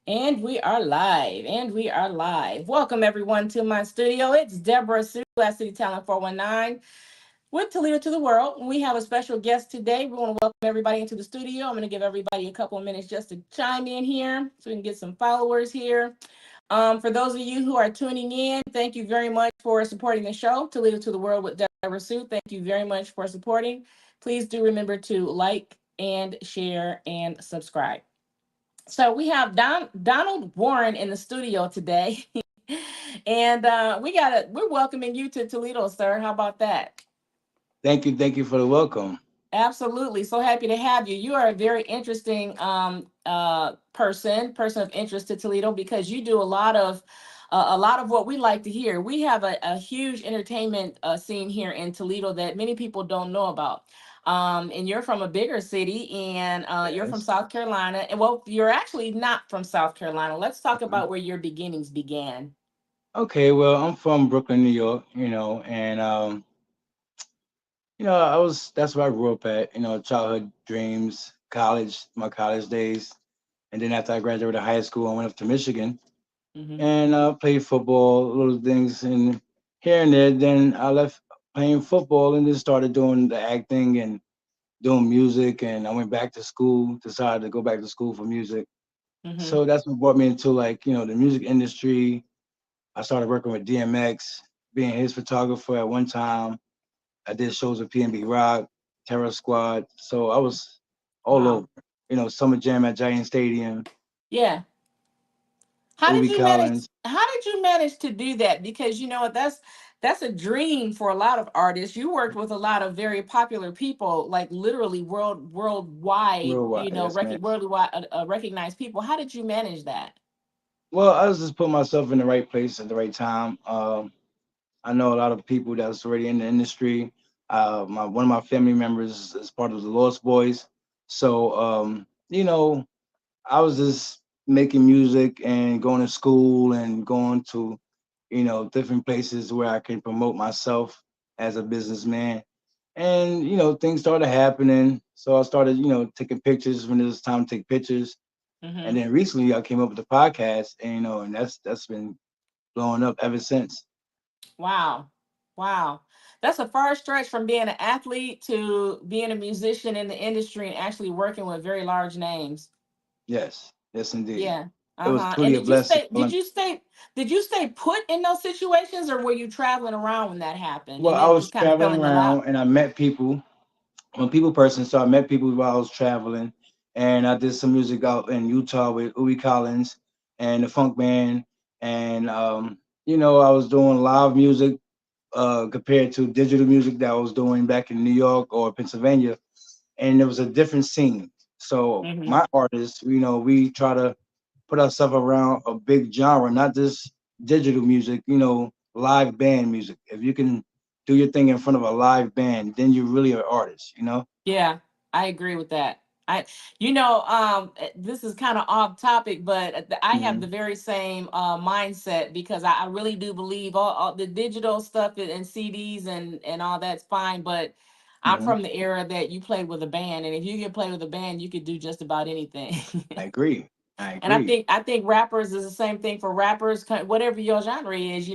And we are live. And we are live. Welcome everyone to my studio. It's DebraSue, Glass City Talent 419 with Toledo to the World. We have a special guest today. We want to welcome everybody into the studio. I'm going to give everybody a couple of minutes just to chime in here so we can get some followers here. For those of you who are tuning in, thank you very much for supporting the show, Toledo to the World with DebraSue. Thank you very much for supporting. Please do remember to like and share and subscribe. So we have Donald Warren in the studio today, and we're welcoming you to Toledo, sir. How about that? Thank you for the welcome. Absolutely, so happy to have you. You are a very interesting person of interest to Toledo because you do a lot of what we like to hear. We have a huge entertainment scene here in Toledo that many people don't know about. And you're from a bigger city, and you're from Yes. South Carolina. And well, you're actually not from South Carolina. Let's talk Mhm. about where your beginnings began. Okay, well, I'm from Brooklyn, New York, and I was that's where I grew up at, childhood dreams, college, my college days. And then after I graduated high school, I went up to Michigan Hmm. and played football, little things and here and there. Then I left playing football and then started doing the acting and doing music and I went back to school, decided to go back to school for music. Hmm. So that's what brought me into the music industry. I started working with DMX, being his photographer at one time. I did shows with PNB Rock, Terror Squad. So I was all over. Wow. Summer Jam at Giant Stadium, Yeah. How did Obi you manage? Collins. How did you manage to do that? Because you know what, that's a dream for a lot of artists. You worked with a lot of very popular people, like literally worldwide. Worldwide, yes, man. Worldwide recognized people. How did you manage that? Well, I was just putting myself in the right place at the right time. I know a lot of people that's already in the industry. My one of my family members is part of the Lost Boys. So I was just making music and going to school and going to, different places where I can promote myself as a businessman. And, things started happening. So I started, taking pictures when it was time to take pictures. And Hmm. then recently I came up with the podcast and, and that's been blowing up ever since. Wow, wow, that's a far stretch from being an athlete to being a musician in the industry and actually working with very large names. Yes. Yes, indeed. Yeah. It was Uh-huh. And truly a blessing. did you stay put in those situations, or were you traveling around when that happened Well, and I then was just kind of fell traveling in your lap? around and I met people. I'm a people person, so I met people while I was traveling, and I did some music out in Utah with Uwe Collins and the Funk Band, and I was doing live music compared to digital music that I was doing back in New York or Pennsylvania, and it was a different scene. So Hmm. my artists, we try to put ourselves around a big genre, not just digital music, live band music. If you can do your thing in front of a live band, then you're really an artist. Yeah, I agree with that. This is kind of off topic, but I have Hmm. the very same mindset because I really do believe all the digital stuff and CDs and all that's fine, but I'm Hmm. from the era that you played with a band, and if you could play with a band, you could do just about anything. I agree. I And I agree. think I think rappers is the same thing for rappers, whatever your genre is,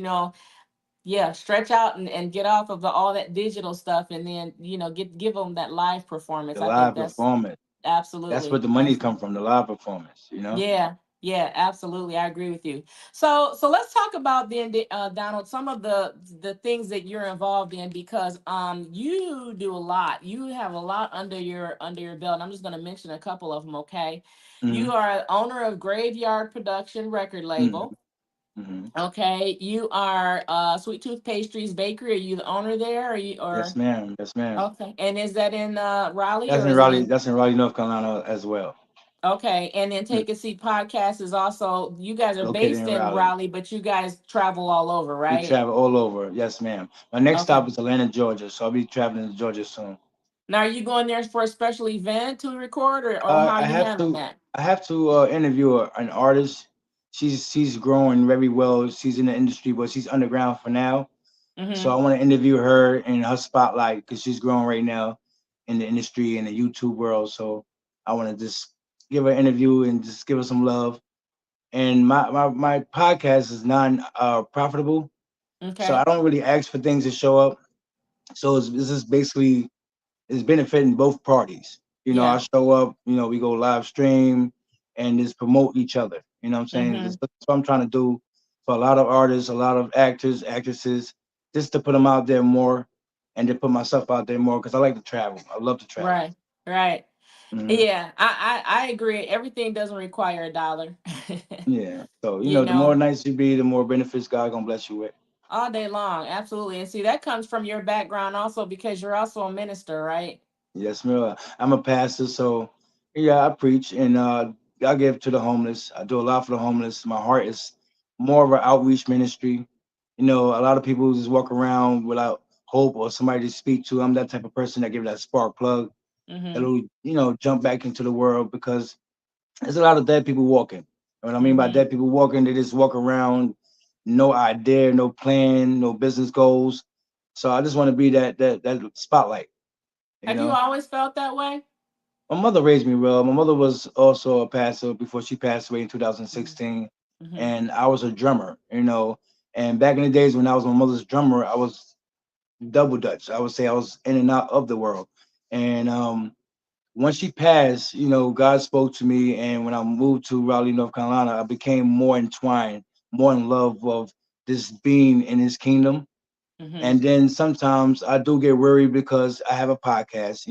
yeah, stretch out and get off of all that digital stuff, and then give them that live performance. The I think live that's performance. That's where absolutely, the money come absolutely. from, the live performance. Yeah, yeah, absolutely. I agree with you. So let's talk about then, Donald, some of the things that you're involved in because you do a lot. You have a lot under your belt. And I'm just going to mention a couple of them. Okay, Hmm. you are owner of Graveyard Production record Hmm. label. Hmm. Okay, you are Sweet Tooth Pastries Bakery. Are you the owner there? Or you Yes, or ma'am. Yes, ma'am. okay? And is that in Raleigh That's or in is it Raleigh. in? That's in Raleigh, North Carolina, as well. Okay, and then Mm. Take a Seat podcast is also, you guys are Located based in in Raleigh. Raleigh, but you guys travel all over, We right? travel all over. Yes, ma'am. My next Okay. stop is Atlanta, Georgia. So I'll be traveling to Georgia soon. Now, are you going there for a special event to record, or how are I you have handling to. that? I have to interview an artist. She's growing very well. She's in the industry, but she's underground for now. So I Mm-hmm. want to interview her in her spotlight because she's growing right now in the industry in the YouTube world. So I want to just give her an interview and just give her some love. and my podcast is non profitable, so I Okay. don't really ask for things to show up. So it's just basically it's benefiting both parties. I Yeah. show up, we go live stream and just promote each other. You know what I'm saying? Mm-hmm. That's what I'm trying to do for a lot of artists, a lot of actors, actresses, just to put them out there more and to put myself out there more because I like to travel. I love to travel. Right. Right. Hmm. Yeah. I agree. Everything doesn't require a dollar. Yeah. So, You the more know, nice you be, the more benefits God gonna bless you with. all day long. Absolutely. And see, that comes from your background also because you're also a minister, right? Yes, ma'am. I'm a pastor, so yeah, I preach and I give to the homeless. I do a lot for the homeless. My heart is more of an outreach ministry. A lot of people just walk around without hope or somebody to speak to. I'm that type of person that give that spark plug Mm-hmm. that'll, jump back into the world because there's a lot of dead people walking. And what I mean by Mm-hmm. dead people walking, they just walk around, no idea, no plan, no business goals. So I just want to be that spotlight, you Have you know. always felt that way? My mother raised me well. My mother was also a pastor before she passed away in 2016, Mm-hmm. and I was a drummer. And back in the days when I was my mother's drummer, I was double dutch. I would say I was in and out of the world. And once she passed, God spoke to me, and when I moved to Raleigh, North Carolina, I became more entwined, more in love of this being in His kingdom. Mm-hmm. And then sometimes I do get worried because I have a podcast,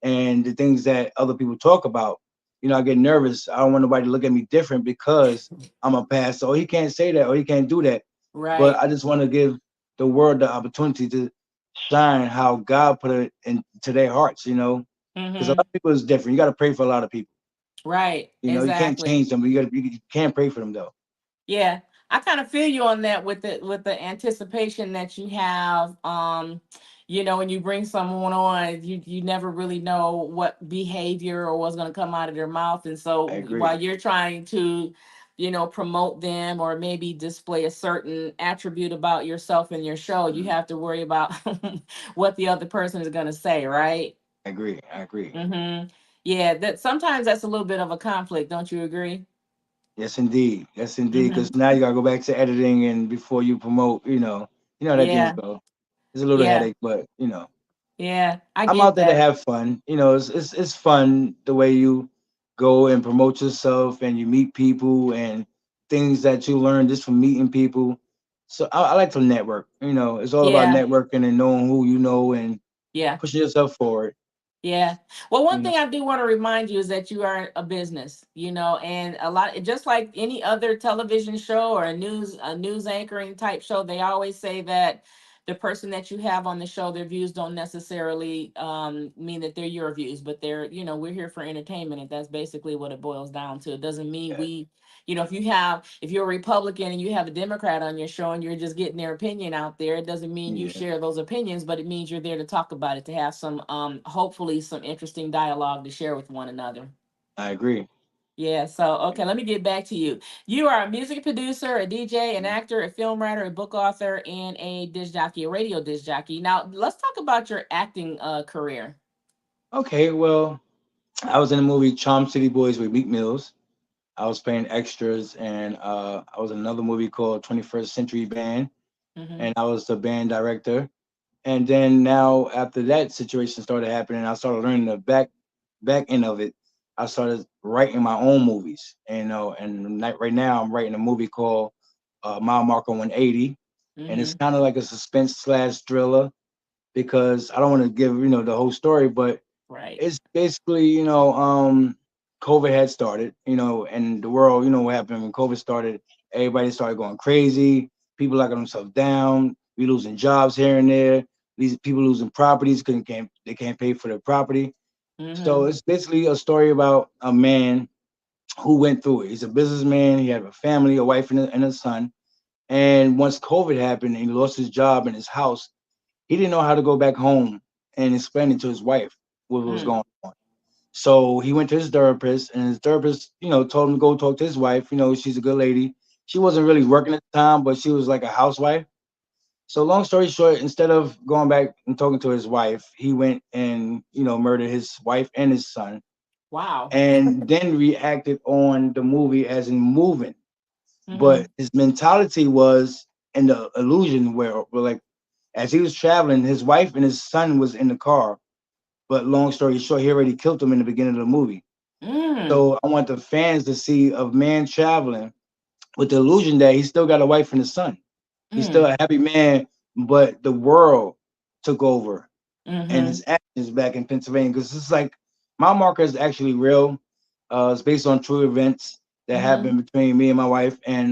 and the things that other people talk about, I get nervous. I don't want nobody to look at me different because I'm a pastor. Oh, he can't say that or he can't do that. But Right. I just want to give the world the opportunity to shine how God put it into their hearts, because a lot Mm-hmm. of people is different. You got to pray for a lot of people. Right. You can't Exactly. change them, but you can pray for them though. Yeah, I kind of feel you on that with the anticipation that you have. When you bring someone on, you never really know what behavior or what's going to come out of their mouth, and so I agree. while you're trying to, promote them or maybe display a certain attribute about yourself in your show, you Mhm. have to worry about what the other person is going to say, right? I agree. I agree. Mm-hmm. Yeah, that sometimes that's a little bit of a conflict, don't you agree? Yes, indeed. Yes, indeed. Mm-hmm. Because now you gotta go back to editing, and before you promote, how that things Yeah, go. It's a little yeah. headache, but Yeah, I I'm get out there to that. have fun. It's fun the way you go and promote yourself, and you meet people, and things that you learn just from meeting people. So I like to network. It's all about Yeah, networking and knowing who you know and yeah, pushing yourself forward. yeah. Well, one You know, thing I do want to remind you is that you are a business, and a lot just like any other television show or a news anchoring type show, they always say that the person that you have on the show, their views don't necessarily mean that they're your views, but we're here for entertainment, and that's basically what it boils down to. It doesn't mean yeah, if you're a Republican and you have a Democrat on your show and you're just getting their opinion out there, it doesn't mean you yeah, share those opinions, but it means you're there to talk about it, to have some hopefully some interesting dialogue to share with one another. I agree. Yeah, so okay, let me get back to you. You are a music producer, a DJ, an Mhm. actor, a film writer, a book author, and a disc jockey, a radio disc jockey. Now, let's talk about your acting career. Okay, well, I was in the movie Charm City Boys with Meek Mills. I was playing extras, and I was in another movie called 21st Century Band, Mm-hmm. and I was the band director. And then now, after that situation started happening, I started learning the back end of it. I started writing my own movies, and right now I'm writing a movie called Mile Marker 180, and it's Mm-hmm. kind of like a suspense slash thriller because I don't want to give the whole story, but Right. it's basically, COVID had started, and the world, what happened when COVID started, everybody started going crazy, people locking themselves down, we losing jobs here and there, these people losing properties, they can't pay for their property. So Mm-hmm. it's basically a story about a man who went through it. He's a businessman, he had a family, a wife and a son. And once COVID happened and he lost his job and his house, he didn't know how to go back home and explain it to his wife what was Mm. going on. So he went to his therapist, and his therapist, told him to go talk to his wife. She's a good lady. She wasn't really working at the time, but she was like a housewife. So long story short, instead of going back and talking to his wife, he went and murdered his wife and his son, Wow. and then reacted on the movie as in moving. Mm-hmm. but his mentality was in the illusion where like as he was traveling, his wife and his son was in the car. But long story short, he already killed him in the beginning of the movie. Mm. So I want the fans to see a man traveling with the illusion that he still got a wife and a son. He's still Mm. a happy man, but the world took over and Mm-hmm. his actions back in Pennsylvania. Because it's like my marker is actually real. It's based on true events that Mm-hmm. happened between me and my wife, and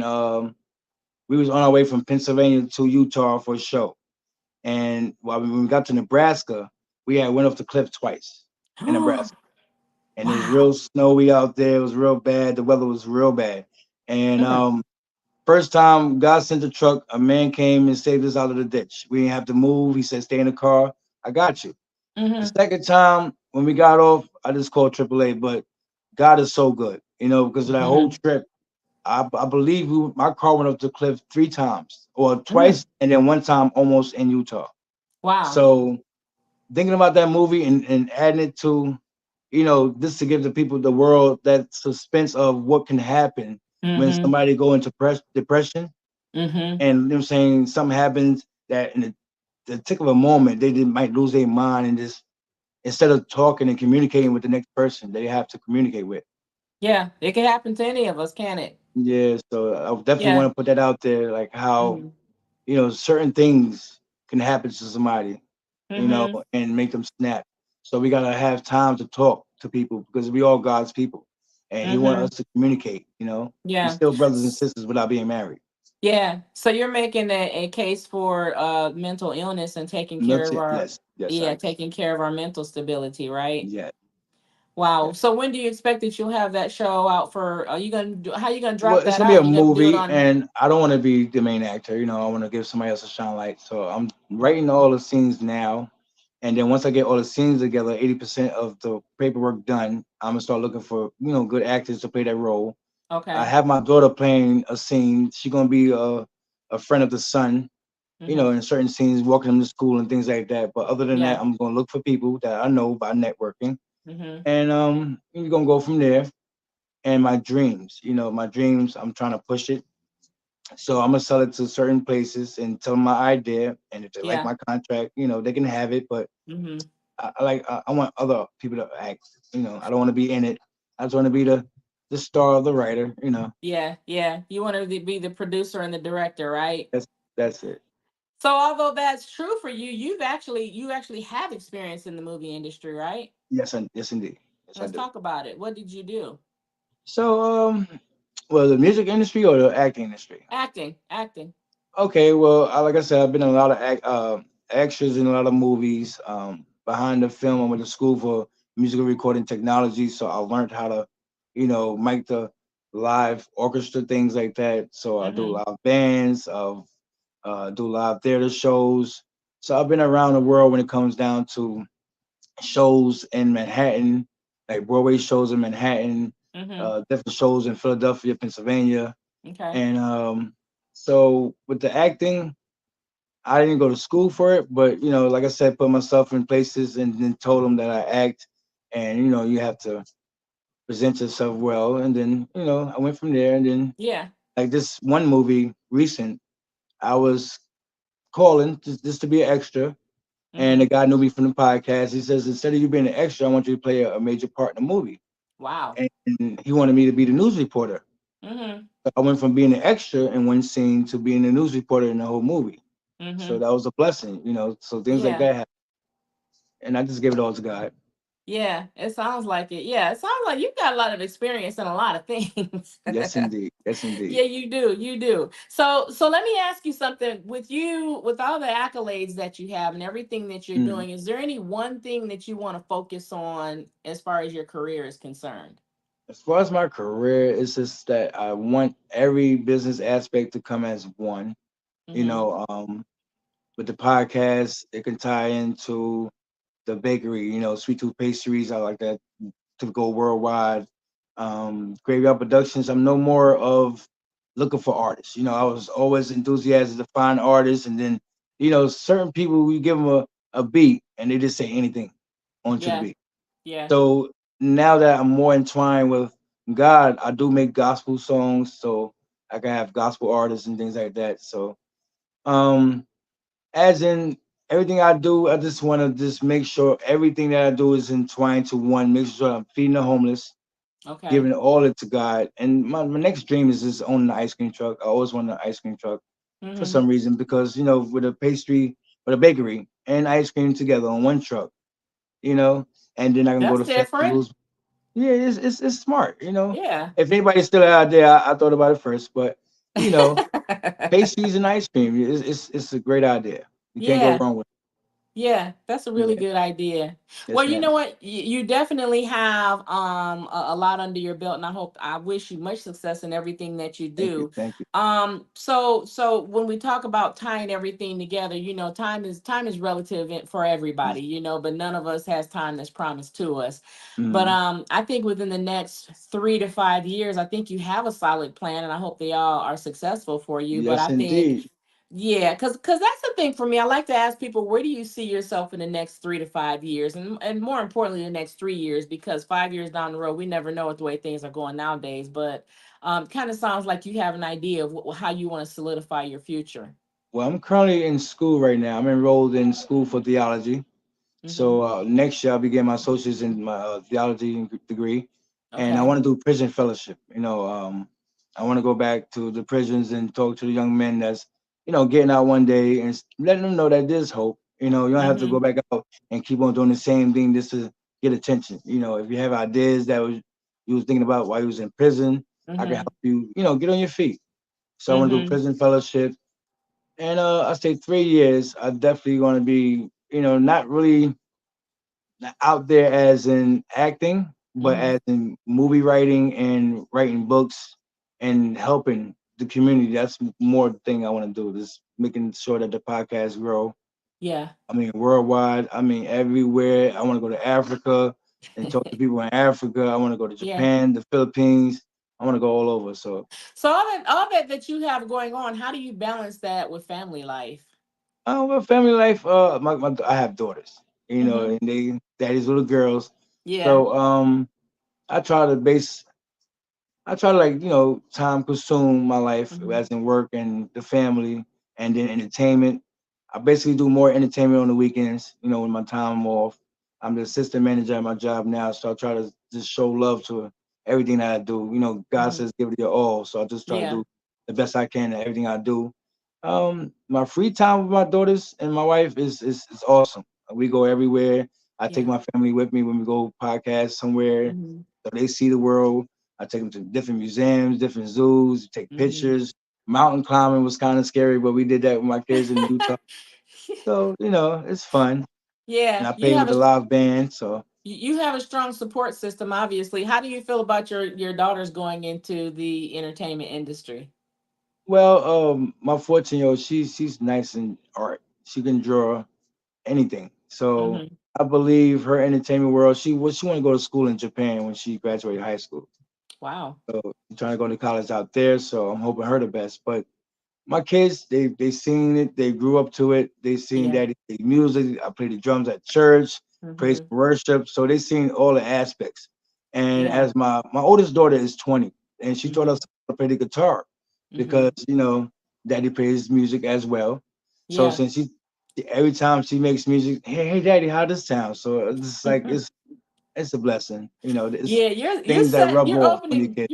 we was on our way from Pennsylvania to Utah for a show. And while when we got to Nebraska, we had went off the cliff twice in Nebraska, and it was real Wow. snowy out there. It was real bad. The weather was real bad, and Mm. first time God sent a truck, a man came and saved us out of the ditch. We didn't have to move. He said, "Stay in the car. I got you." The Mm-hmm. second time when we got off, I just called AAA. But God is so good, because of that whole Mm-hmm. trip. I believe my car went up the cliff 3 times, or Mm. twice, and then one time almost in Utah. Wow. So thinking about that movie and adding it to, just to give the people the world that suspense of what can happen when Mm-hmm. somebody go into depression, Mm-hmm. and them saying something happens that in the tick of a moment might lose their mind and just instead of talking and communicating with the next person they have to communicate with. Yeah, it can happen to any of us, can it? Yeah, so I definitely Yeah. want to put that out there, like how Mm-hmm. certain things can happen to somebody, Mm-hmm. and make them snap. So we gotta have time to talk to people because we all God's people, and He want Mm-hmm. us to communicate. We Yeah. still brothers and sisters without being married. Yeah. So you're making a case for mental illness and taking care That's of it. our, Yes, yes, I yeah, am. taking care of our mental stability, right? Yeah, Wow. yeah. So when do you expect that you'll have that show out for, are you gonna do, how you gonna Well, drop it's that gonna be a out? You gonna do it movie, on, and I don't want to be the main actor. I want to give somebody else a shine light. So I'm writing all the scenes now, and then once I get all the scenes together, 80% of the paperwork done, I'm gonna start looking for good actors to play that role. I okay. have my daughter playing a scene. She's gonna be a friend of the son, Mm-hmm. in certain scenes, walking them to school and things like that. But other than that, Yeah. I'm gonna look for people that I know by networking, Mm-hmm. and we're gonna go from there. And my dreams, I'm trying to push it. So I'm gonna sell it to certain places and tell them my idea, and if they like Yeah. my contract, they can have it. But Mm-hmm. I want other people to act. I don't want to be in it. I just want to be the star of the writer. Yeah. Yeah. You want to be the producer and the director, right? That's it. So although that's true for you, you actually have experience in the movie industry, right? Yes, yes, indeed. Yes, I Let's do. talk about it. What did you do? So, well, the music industry or the acting industry? Acting, acting. Okay, well, like I said, I've been in a lot of extras in a lot of movies. Behind the film, I went to school for musical recording technology, so I learned how to, mic the live orchestra things like that. So I do Mm-hmm. live bands, do live theater shows. So I've been around the world when it comes down to shows in Manhattan, like Broadway shows in Manhattan, Mm-hmm. different shows in Philadelphia, Pennsylvania, Okay. and so with the acting, I didn't go to school for it, but like I said, put myself in places and then told them that I act, and you have to present yourself well, and then I went from there, and then Yeah. like this one movie recent, I was calling just to be an extra, and the Mm-hmm. guy knew me from the podcast. He says instead of you being an extra, I want you to play a major part in the movie, Wow. and he wanted me to be the news reporter. Mm-hmm. So I went from being an extra in one scene to being a news reporter in the whole movie. So Mm-hmm. that was a blessing. So things like Yeah. that happen, and I just gave it all to God. Yeah. It sounds like it. Yeah. It sounds like you've got a lot of experience in a lot of things. Yes, indeed. Yes, indeed. Yeah, you do. You do. So let me ask you something. With you, with all the accolades that you have and everything that you're Mm. doing, is there any one thing that you want to focus on as far as your career is concerned? As far as my career, it's just that I want every business aspect to come as one. You Mm-hmm. know, with the podcast, it can tie into the bakery. Sweet tooth pastries. I like that to go worldwide. Graveyard Productions. I'm no more of looking for artists. I was always enthusiastic to find artists, and then certain people we give them a beat and they just say anything onto the Yeah. beat. Yeah. So now that I'm more entwined with God, I do make gospel songs. So I can have gospel artists and things like that. So, um, as in everything I do, I just want to just make sure everything that I do is entwined to one. Make sure I'm feeding the homeless, Okay. giving all it to God. And my next dream is just owning an ice cream truck. I always wanted an ice cream truck for Mm-hmm. some reason because with a pastry, with a bakery and ice cream together on one truck, you know, and then I can go That's to different. festivals. Yeah, it's smart. Yeah. If anybody's still out there, I thought about it first, but you know, pastries and ice cream, it's a great idea. You can't go Yeah. wrong with Yeah, that's a it. really Yeah, good idea. Well, yes, you know ma'am. what? You definitely have a lot under your belt, and I wish you much success in everything that you Thank you, do. thank you. So when we talk about tying everything together, time is relative for everybody, but none of us has time that's promised to us. But Mm, I think within the next 3 to 5 years, I think you have a solid plan, and I hope they all are successful for you. But yes, I think indeed. yeah, because that's the thing for me. I like to ask people, where do you see yourself in the next 3 to 5 years, and more importantly, the next 3 years, because 5 years down the road, we never know what the way things are going nowadays. But kind of sounds like you have an idea of how you want to solidify your future. Well, I'm currently in school right now. I'm enrolled in school for theology. Mm-hmm. So next year I'll be getting my associates in my theology degree, and I Okay. want to do prison fellowship. I want to go back to the prisons and talk to the young men that's getting out one day and letting them know that there's hope. You don't have to Mm-hmm. go back out and keep on doing the same thing just to get attention. If you have ideas that you was thinking about while you was in prison, I can Mm-hmm. help you. Get on your feet. So I want to do Mm-hmm. prison fellowship, and I say 3 years. I definitely going to be not really out there as in acting, but Mm-hmm. as in movie writing and writing books and helping the community. That's more the thing I want to do. Is making sure that the podcast grow. Yeah. I mean, worldwide. I mean, everywhere. I want to go to Africa and talk to people in Africa. I want to go to Yeah. Japan, the Philippines. I want to go all over. So, So all that you have going on, how do you balance that with family life? well, family life. I have daughters. Mm-hmm. And they daddy's little girls. Yeah. So, I try to base I try to time consume my life Mm-hmm. as in work and the family and then entertainment. I basically do more entertainment on the weekends, when my time off. I'm the assistant manager at my job now, so I try to just show love to everything that I do. God Mm-hmm. says give it your all, so I just try to Yeah. do the best I can at everything I do. My free time with my daughters and my wife is awesome. We go everywhere. I take Yeah. my family with me when we go podcast somewhere, Mm-hmm. so they see the world. I take them to different museums, different zoos, take Mm-hmm. pictures. Mountain climbing was kind of scary, but we did that with my kids in Utah. So, it's fun. And Yeah, I played with the live band. So, you have a strong support system, obviously. How do you feel about your daughters going into the entertainment industry? well, my 14-year-old, she's nice in art. She can draw anything. So Mm-hmm. I believe her entertainment world. She want to go to school in Japan when she graduated high school. Wow. So she's trying to go to college out there. So I'm hoping her the best. But my kids, they seen it, they grew up to it. They seen Yeah. daddy play music. I play the drums at church, praise Mm-hmm. and worship. So they seen all the aspects. And Yeah. as my oldest daughter is 20, and she taught Mm-hmm. us how to play the guitar Mm-hmm. because daddy plays music as well. So Yeah. since she every time she makes music, hey daddy, how does this sound? So it's like it's a blessing. It's Yeah, you're things that set. rub You're off on your opening. kids.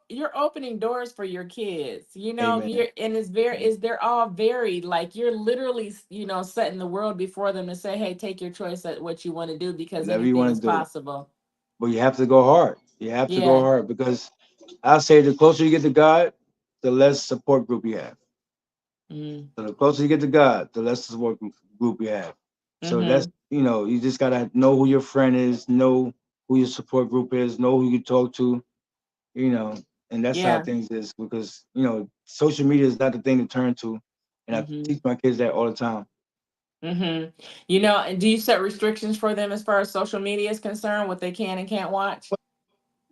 You're opening doors for your kids. Amen. You're and it's very is they're all varied. Like you're literally setting the world before them to say, hey, take your choice at what you want to do because Whatever you anything want is to do. possible. But you have to go hard. You have to go Yeah. hard because I say the closer you get to God, the less support group you have. Mm-hmm. So the closer you get to God, the less support group you have. So that's Mm-hmm. you just gotta know who your friend is, know who your support group is, know who you talk to, you know, and that's how Yeah. things is because social media is not the thing to turn to, and I Mm-hmm. teach my kids that all the time. Mm-hmm. And do you set restrictions for them as far as social media is concerned, what they can and can't watch?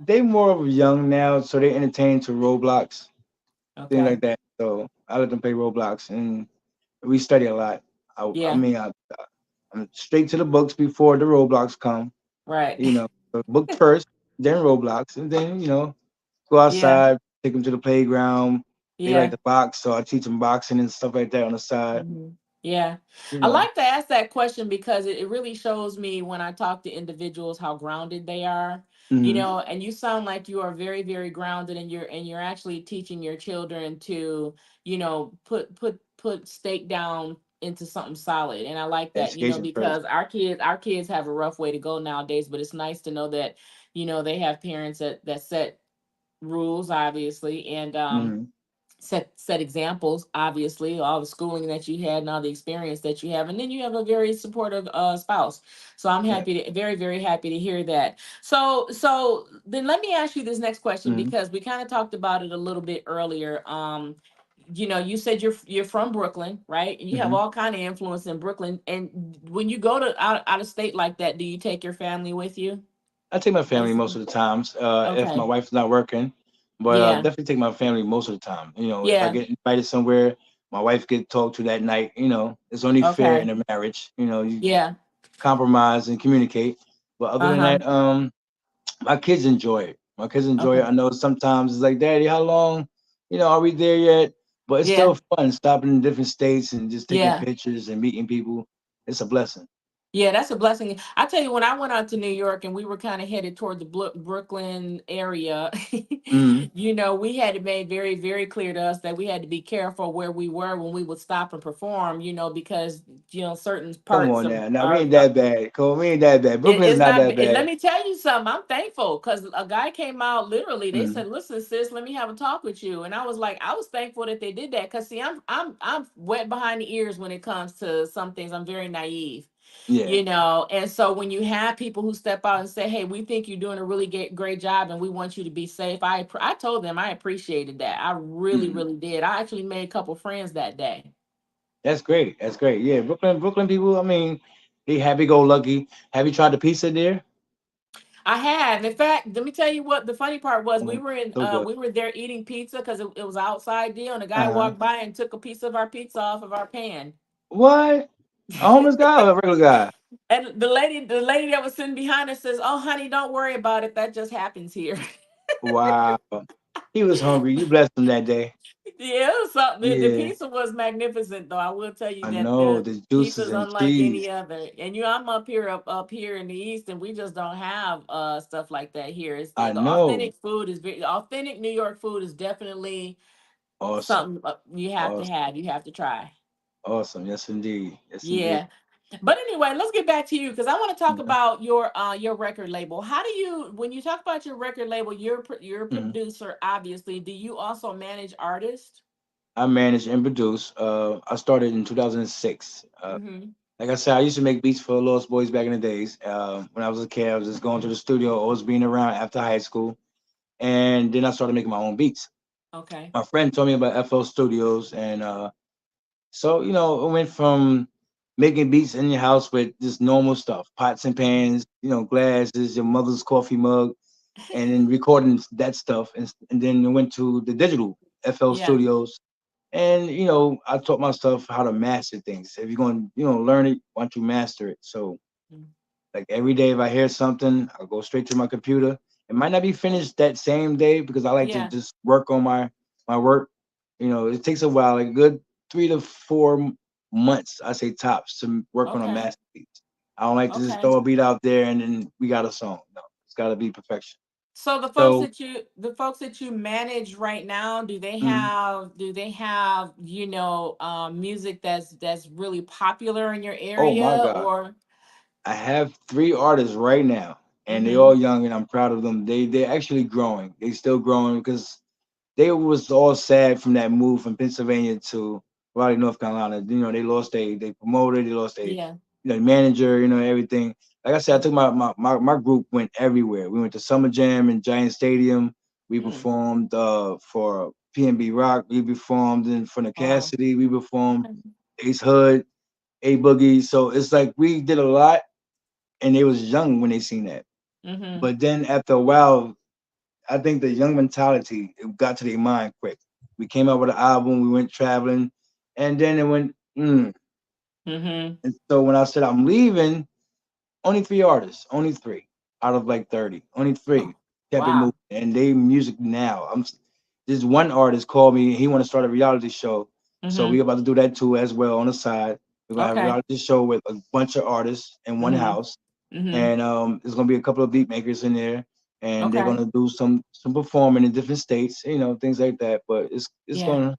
They more of young now, so they entertain to Roblox, things Okay. like that. So I let them play Roblox, and we study a lot. I Yeah. mean, I'm straight to the books before the Roblox come. Right. So book first, then Roblox, and then go Yeah. outside, take them to the playground. They like Yeah. to box, so I teach them boxing and stuff like that on the side. Yeah. You I know. like to ask that question because it really shows me when I talk to individuals how grounded they are. Hmm. And you sound like you are very, very grounded, and you're actually teaching your children to, put stake down into something solid. And I like that, Education first. because our kids have a rough way to go nowadays, but it's nice to know that, they have parents that set rules, obviously, and Hmm. set examples, obviously, all the schooling that you had and all the experience that you have, and then you have a very supportive spouse. So I'm Yeah. happy to very, very happy to hear that. So then let me ask you this next question, Hmm. because we kind of talked about it a little bit earlier. You said you're from Brooklyn, right? And you have Hmm. all kind of influence in Brooklyn. And when you go to out of state like that, do you take your family with you? I take my family As most of the times, if my Okay. wife's not working, but Yeah. definitely take my family most of the time. If I Yeah. get invited somewhere, my wife get talked to that night. It's only fair in Okay. a marriage. You Yeah. compromise and communicate. But other than Uh-huh. that, my kids enjoy it. My kids enjoy Okay. it. I know sometimes it's like, Daddy, how long? Are we there yet? But it's Yeah. still fun stopping in different states and just taking Yeah. pictures and meeting people. It's a blessing. Yeah, that's a blessing. I tell you, when I went out to New York and we were kind of headed toward the Brooklyn area, Hmm. we had it made very, very clear to us that we had to be careful where we were when we would stop and perform, because, certain Come parts on of now. Now we our, ain't that bad. Cole, we ain't that bad. Brooklyn's it's not not, that and let bad. me tell you something, I'm thankful because a guy came out literally, they Hmm. said, listen, sis, let me have a talk with you. And I was like, I was thankful that they did that because, see, I'm wet behind the ears when it comes to some things. I'm very naive. Yeah. And so when you have people who step out and say, hey, we think you're doing a really great job and we want you to be safe, I told them I appreciated that. I really, Hmm. really did. I actually made a couple friends that day. That's great. That's great. Yeah, Brooklyn people. I mean, they happy go lucky. Have you tried the pizza there? I have. In fact, let me tell you what the funny part was. We Oh, were in so good. we were there eating pizza because it was an outside deal, and a Uh guy huh. walked by and took a piece of our pizza off of our pan. What? A homeless guy or a regular guy? And the lady that was sitting behind us says, "Oh, honey, don't worry about it. That just happens here." Wow. He was hungry. You blessed him that day. Yeah, it was something. The Yeah, pizza was magnificent, though. I will tell you I that know the the pizza juices is and unlike cheese. any other. And I'm up here in the east, and we just don't have stuff like that here. It's I the know. authentic food is very authentic. New York food is definitely Awesome. something you have to Awesome. have. You have to try. Awesome. Yes, indeed. Yes, indeed. Yeah. But anyway, let's get back to you because I want to talk Okay. about your record label. How do you when you talk about your record label, you're a Mhm. producer, obviously. Do you also manage artists? I manage and produce. I started in 2006. Mm-hmm. Like I said, I used to make beats for Lost Boys back in the days. When I was a kid, I was just going to the studio, always being around after high school. And then I started making my own beats. Okay. My friend told me about FL Studios, and so it went from making beats in your house with just normal stuff, pots and pans, glasses, your mother's coffee mug, and then recording that stuff, and then it went to the digital FL Yeah. Studios, and I taught myself how to master things. If you're going to learn it, why don't you master it? So Mm. like every day, if I hear something, I'll go straight to my computer. It might not be finished that same day because I like to Yeah. just work on my work. It takes a while, like a good 3 to 4 months, I say tops, to work on a Okay. masterpiece. I don't like to just Okay. throw a beat out there and then we got a song. No, it's got to be perfection. So So, the folks that you manage right now, do they mm, have music that's really popular in your oh my area God, or I have 3 artists right now, and they mm-hmm. all young, and I'm proud of them. They're actually growing. They still growing because they was all sad from that move from Pennsylvania to Raleigh, North Carolina. They lost they promoter, they lost Yeah. manager, everything. Like I said, I Yeah. took my group went everywhere. We went to Summer Jam in Giant Stadium. We Mm. performed for PNB Rock. We performed in front of Wow. Cassidy. We performed Ace Hood, A Boogie. So it's like we did a lot, and they was young when they seen that. Mm-hmm. But then after a while, I think the young mentality it got to their mind quick. We came out with an album, we went traveling, and then it went. Mm-hmm. And so when I said I'm leaving, only 3 artists, only three out of like 30, only Oh, three kept it moving, wow. and they music now. this one artist called me. He want to start a reality show, so Mm-hmm. we about to do that too as well on the side. We're gonna have a Okay. reality show with a bunch of artists in one Mm-hmm. house, Mm-hmm. and there's gonna be a couple of beat makers in there, and they're Okay. gonna do some performing in different states, things like that. But it's Yeah. gonna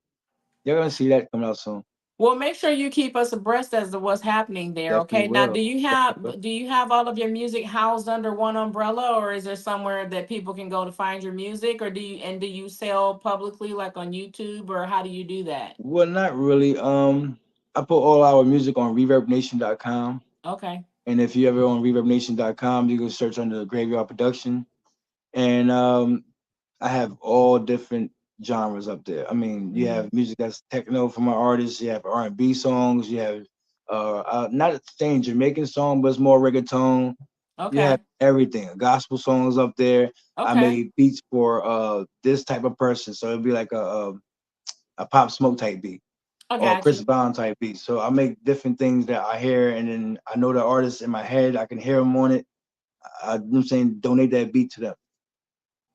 you're gonna see that coming out soon. Well, make sure you keep us abreast as to what's happening there. Definitely Okay. Now, will. do you Definitely will. have all of your music housed under one umbrella, or is there somewhere that people can go to find your music, or do you sell publicly, like on YouTube, or how do you do that? Well, not really. I put all our music on ReverbNation.com, Okay. and if you ever on ReverbNation.com, you can search under Graveyard Production, and I have all different genres up there. I mean, you Mm-hmm. have music that's techno from my artists. You have R&B songs. You have not saying Jamaican song, but it's more reggaeton. You have Okay. everything. Gospel songs up there. I Okay. made beats for this type of person, so it'd be like a pop smoke type beat I or got Chris you. Brown type beats. So I make different things that I hear, and then I know the artists in my head. I can hear them on it. I'm saying donate that beat to them.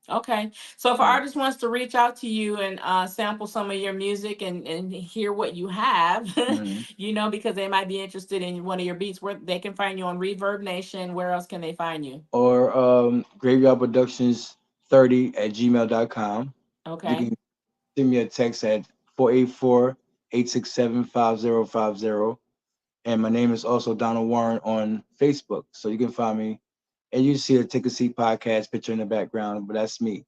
Okay. So if an Yeah. artist wants to reach out to you and sample some of your music and hear what you have, Mhm. because they might be interested in one of your beats, where they can find you on Reverb Nation. Where else can they find you? Or Graveyard Productions 30 at gmail.com. You Okay. can send me a text at 484-867-5050. And my name is also Donald Warren on Facebook. So you can find me. And you see a Take a Seat podcast picture in the background, but that's me.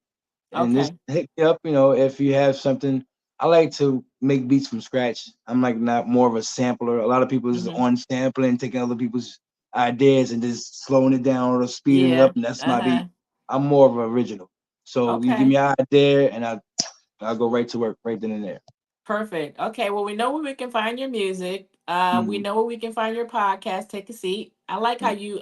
And just Okay. hit me up, if you have something. I like to make beats from scratch. I'm like not more of a sampler. A lot of people is Mm-hmm. on sampling, taking other people's ideas and just slowing it down or speeding it Yeah. up, and that's my beat. Uh-huh. I'm more of an original. So you give Okay. me an idea, and I'll go right to work right then and there. Perfect. Okay. Well, we know where we can find your music. We Mm-hmm. know where we can find your podcast. Take a seat. I like how you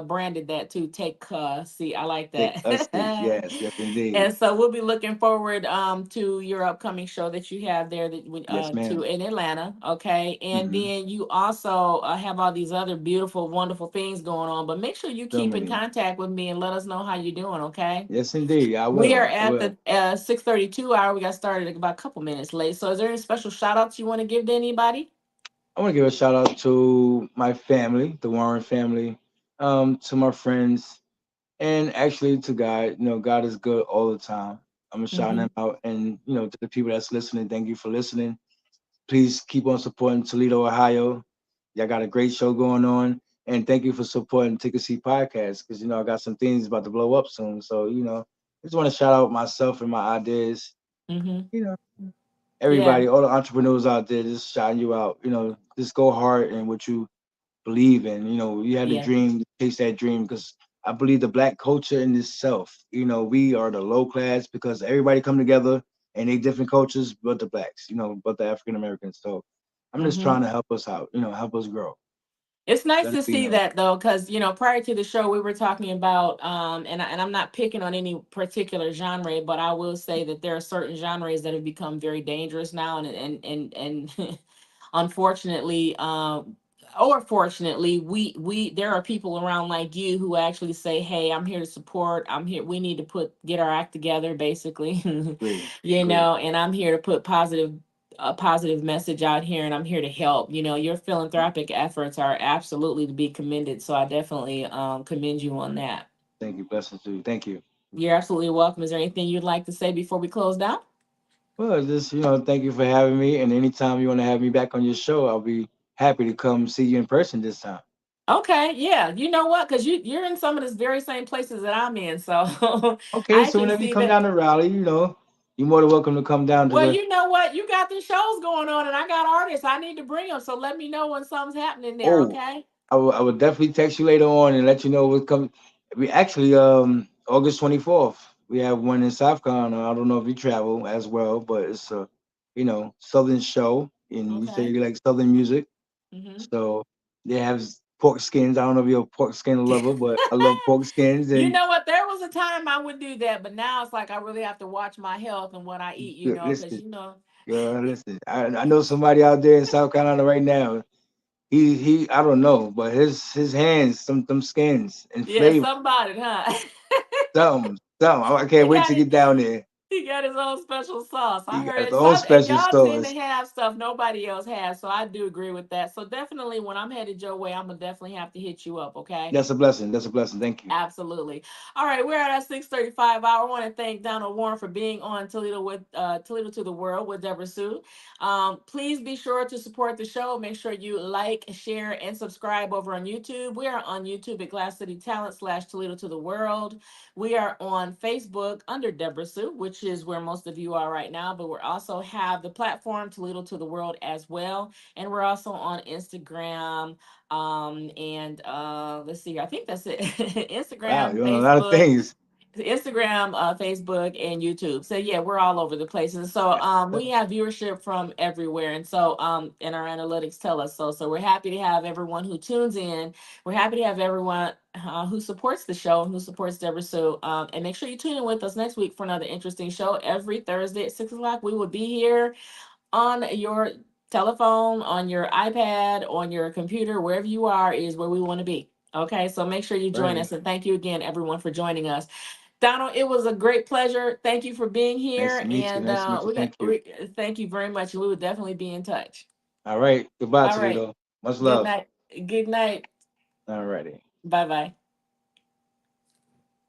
branded that too. Take a seat. I like Take a seat. that. Yes, yes, indeed. And so we'll be looking forward to your upcoming show that you have there Yes, to ma'am. in Atlanta. Okay. And Mm-hmm. then you also have all these other beautiful, wonderful things going on. But make sure you So keep in many. contact with me and let us know how you're doing. Okay. Yes, indeed. I We are will. I at will. the 6:32 hour. We got started about a couple minutes late. So is there any special shout outs you want to give to anybody? I want to give a shout out to my family, the Warren family, to my friends, and actually to God. God is good all the time. I'm gonna shout Mm-hmm. him out, and to the people that's listening, thank you for listening. Please keep on supporting Toledo, Ohio. Y'all got a great show going on, and thank you for supporting Take a Seat podcast because I got some things about to blow up soon. So I just want to shout out myself and my ideas. Mm-hmm. You know, Yeah. everybody, all the entrepreneurs out there, just shouting you out. Just go hard in what you believe in. You had a Yeah. dream, chase that dream because I believe the black culture in itself, we are the low class because everybody come together and they different cultures, but the blacks, but the African Americans. So I'm just Mm-hmm. trying to help us out, help us grow. It's nice Let to it be see known. that though, because prior to the show we were talking about, and I'm not picking on any particular genre, but I will say that there are certain genres that have become very dangerous now, and unfortunately, or fortunately, we there are people around like you who actually say, "Hey, I'm here to support. I'm here. We need to get our act together, basically." Agree, agree. And I'm here to put a positive message out here, and I'm here to help. Your philanthropic efforts are absolutely to be commended. So I definitely commend you on that. Thank you. Blessings to you. Thank you. You're absolutely welcome. Is there anything you'd like to say before we close down? Well, just, thank you for having me. And anytime you want to have me back on your show, I'll be happy to come see you in person this time. Okay, yeah. You know what? Because you're in some of the very same places that I'm in. So Okay, I so actually whenever you see come that. down to Raleigh, you're more than welcome to come down to Well, the. you know what? You got these shows going on, and I got artists. I need to bring them. So let me know when something's happening there. Oh, Okay. I will definitely text you later on and let you know what come. We actually August 24th we have one in South Carolina. I don't know if you travel as well, but it's a Southern show, and you say Okay. you like Southern music, Hmm. so they have pork skins. I don't know if you're a pork skin lover, but I love pork skins You and know what? There was a time I would do that, but now it's like I really have to watch my health and what I eat. Because listen, girl, listen. I know somebody out there in South Carolina right now. He I don't know, but his hands, them skins and yeah, flavor. somebody, huh? Something. I can't You wait got to it. get down there. He got his own special sauce. I He got heard his it. own special Y'all seem to sauce. have stuff nobody else has. So I do agree with that. So definitely when I'm headed your way, I'm gonna definitely have to hit you up, okay? That's a blessing. That's a blessing. Thank you. Absolutely. All right, we're at our 6:35 hour. I want to thank Donald Warren for being on Toledo with Toledo to the World with DebraSue. Please be sure to support the show. Make sure you like, share, and subscribe over on YouTube. We are on YouTube at Glass City Talent /Toledo to the World. We are on Facebook under DebraSue, which is where most of you are right now. But we also have the platform Toledo to the World as well, and we're also on Instagram and let's see, I think that's it. Wow, Instagram, you're on a lot of Facebook, things. Facebook, and YouTube. So yeah, we're all over the place. And so we have viewership from everywhere. And so and our analytics tell us so. So we're happy to have everyone who tunes in. We're happy to have everyone who supports the show, who supports Deborah Sue. And make sure you tune in with us next week for another interesting show. Every Thursday at 6 o'clock, we will be here on your telephone, on your iPad, on your computer, wherever you are, is where we want to be. Okay, so make sure you join Right. us. And thank you again, everyone, for joining us. Donald, it was a great pleasure. Thank you for being Nice here. to meet you. And Nice to meet you. Thank you. thank you very much. We will definitely be in touch. All right. Goodbye, All right. Toledo. Much Good love. night. Good night. All righty. Bye bye.